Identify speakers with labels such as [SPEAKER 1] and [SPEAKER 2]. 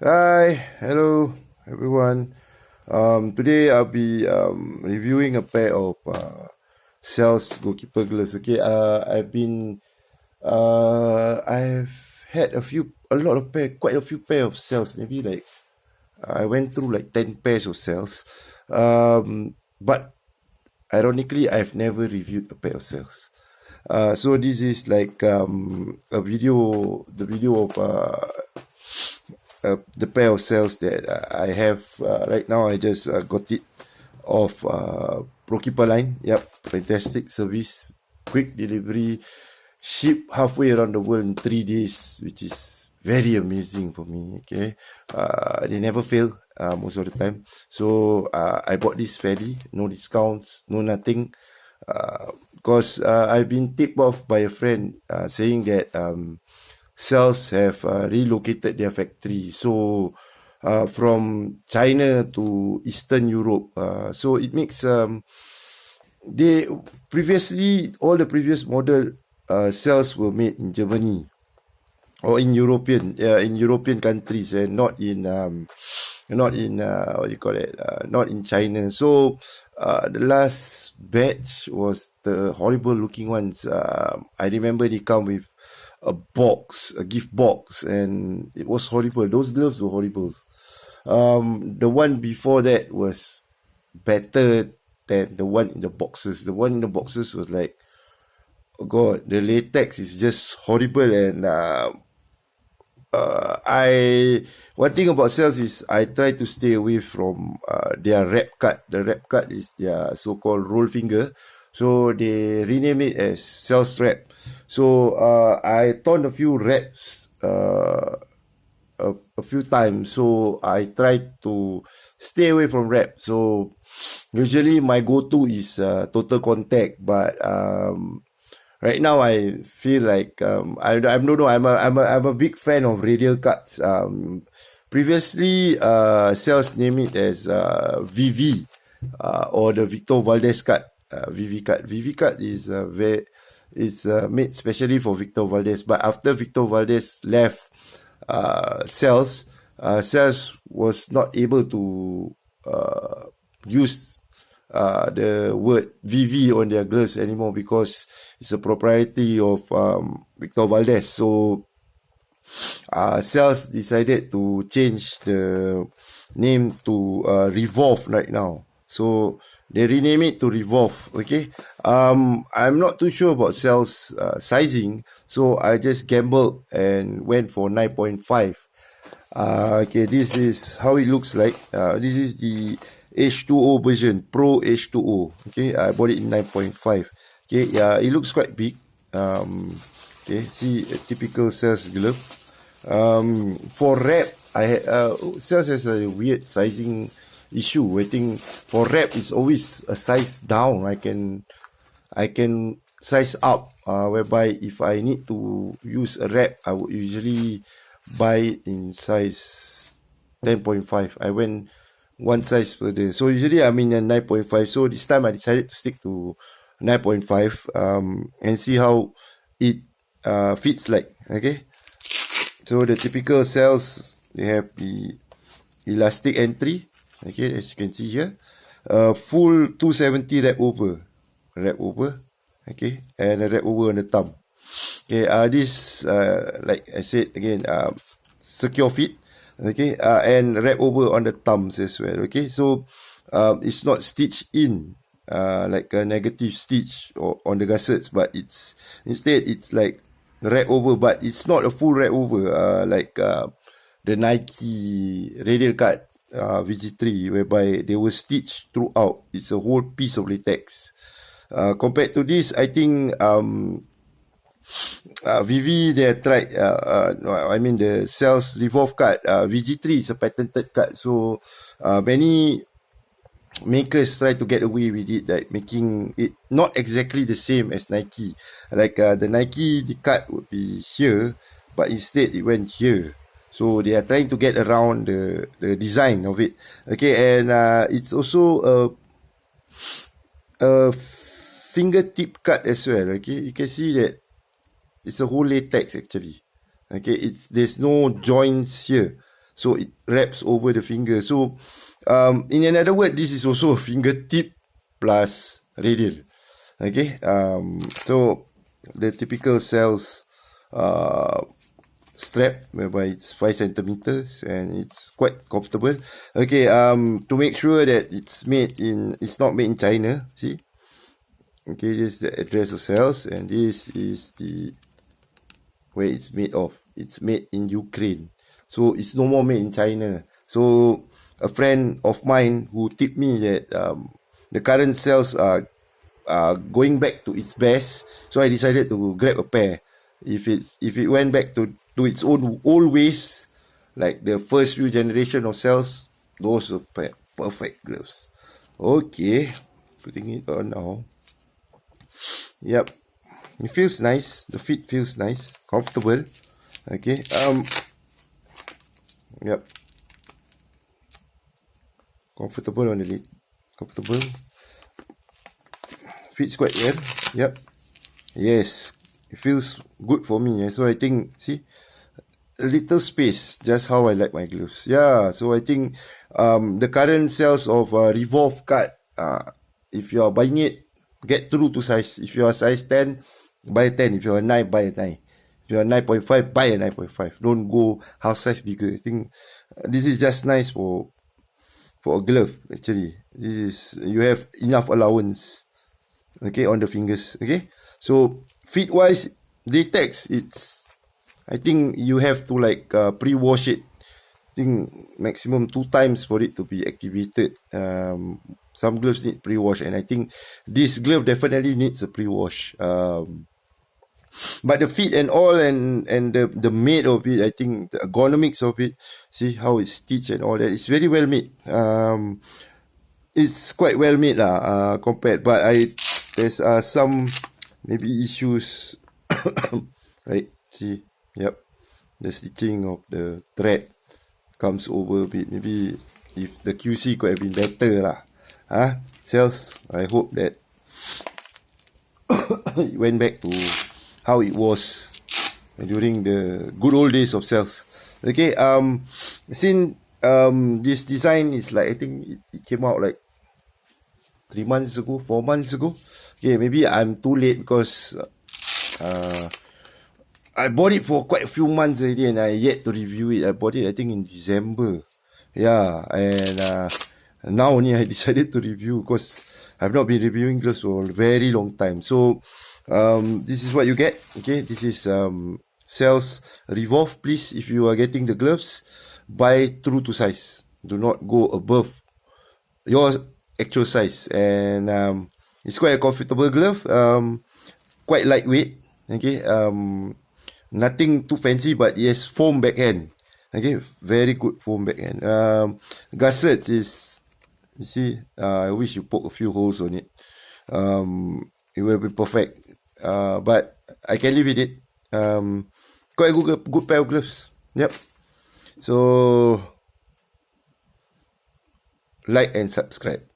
[SPEAKER 1] Hi, hello everyone. Today I'll be reviewing a pair of Cells goalkeeper gloves. Okay, I've had a lot of quite a few pair of Cells. Maybe like I went through like 10 pairs of Cells. But ironically, I've never reviewed a pair of Cells. So this is like the video of the pair of cells that I have right now. I just got it off ProKeeper line. Yep, fantastic service, quick delivery, ship halfway around the world in 3 days, which is very amazing for me. Okay, they never fail most of the time. So I bought this fairly, no discounts, no nothing. Because I've been tipped off by a friend saying that cells have relocated their factory. So from China to Eastern Europe. So it makes they previously all the previous model cells were made in Germany or in European countries and not in what you call it, not in China. So the last batch was the horrible looking ones. I remember they come with a gift box, and it was horrible. Those gloves were horrible. The one before that was better than the one in the boxes. The one in the boxes was like, oh god, the latex is just horrible. And I one thing about cells is I try to stay away from their wrap cut. The wrap cut is their so-called roll finger, so they rename it as cells wrap. So I torn a few wraps a few times, so I try to stay away from wrap. So usually my go-to is total contact, but right now I feel like I don't know. I'm a big fan of radial cuts. Previously, sales name it as VV or the Victor Valdez cut. VV cut. VV cut is made specially for Victor Valdez. But after Victor Valdez left sales, sales was not able to use the word VV on their gloves anymore because it's a propriety of Victor Valdez. So Sales decided to change the name to Revolve right now. So they rename it to Revolve. Okay. I'm not too sure about Sales sizing, so I just gambled and went for 9.5. Okay, this is how it looks like. This is the H2O version, Pro H2O. Okay, I bought it in 9.5. Okay, yeah, it looks quite big. Okay, see a typical sales glove. For wrap, sales has a weird sizing issue. I think for wrap, it's always a size down. I can size up, whereby if I need to use a wrap, I would usually buy it in size 10.5. I went one size further. So usually I'm in a 9.5. So this time I decided to stick to 9.5 and see how it fits like. Okay. So the typical cells, they have the elastic entry. Okay, as you can see here. Full 270 wrap over. Okay, and a wrap over on the thumb. Okay, this like I said again, secure fit. Okay, and wrap over on the thumbs as well. Okay, so it's not stitched in like a negative stitch or on the gussets, but instead it's like wrap over, but it's not a full wrap over like the Nike radial cut VG3, whereby they were stitched throughout. It's a whole piece of latex. Compared to this, I think VV, they tried, I mean the Cells Revolve cut, VG3 is a patented cut, so many makers try to get away with it, like making it not exactly the same as Nike. Like the Nike, the cut would be here, but instead it went here. So they are trying to get around the design of it. Okay, and it's also a fingertip cut as well. Okay, you can see that it's a whole latex actually. Okay, there's no joints here. so it wraps over the finger. So in another word, this is also a fingertip plus radial. Okay, so the typical cells strap, whereby it's 5 centimeters and it's quite comfortable. Okay, to make sure that it's not made in China. See, okay, this is the address of cells, and this is the where it's made of. It's made in Ukraine, so it's no more made in China. So a friend of mine who tipped me that the current cells are going back to its best, so I decided to grab a pair. If it went back to its own old ways, like the first few generation of cells, those are perfect gloves. Okay, putting it on now. Yep, it feels nice. The fit feels nice, comfortable. Okay, yep, comfortable on the lid. Comfortable. Fits quite well. Yep. Yes, it feels good for me. So I think, see, a little space, just how I like my gloves. Yeah, so I think the current sales of Revolve card, if you are buying it, get true to size. If you are size 10, buy a 10. If you are 9, buy a 9. If you are 9.5, buy a 9.5. Don't go half size bigger. I think this is just nice for a glove, actually. This is, you have enough allowance, okay, on the fingers. Okay, so fit wise, latex, it's, I think you have to like pre-wash it. I think maximum 2 times for it to be activated. Some gloves need pre-wash, and I think this glove definitely needs a pre-wash. But the fit and all, and the made of it, I think the ergonomics of it, see how it's stitched and all that, it's very well made. It's quite well made lah, compared, but there's some maybe issues, right? See, yep, the stitching of the thread comes over a bit. Maybe if the QC could have been better lah. Sales, I hope that it went back to how it was during the good old days of sales. Okay, since this design is like, I think it came out like 3 months ago, 4 months ago. Okay, maybe I'm too late because I bought it for quite a few months already and I yet to review it. I bought it, I think, in December. Yeah, and now only I decided to review because I've not been reviewing gloves for a very long time. So this is what you get. Okay, this is sales Revolve. Please, if you are getting the gloves, buy true to size. Do not go above your actual size. And it's quite a comfortable glove, quite lightweight. Okay, nothing too fancy, but yes, foam backhand. Okay, very good foam backhand. Gusset is, you see, I wish you poke a few holes on it. It will be perfect. But I can live with it. Quite a good pair of gloves. Yep. So like and subscribe.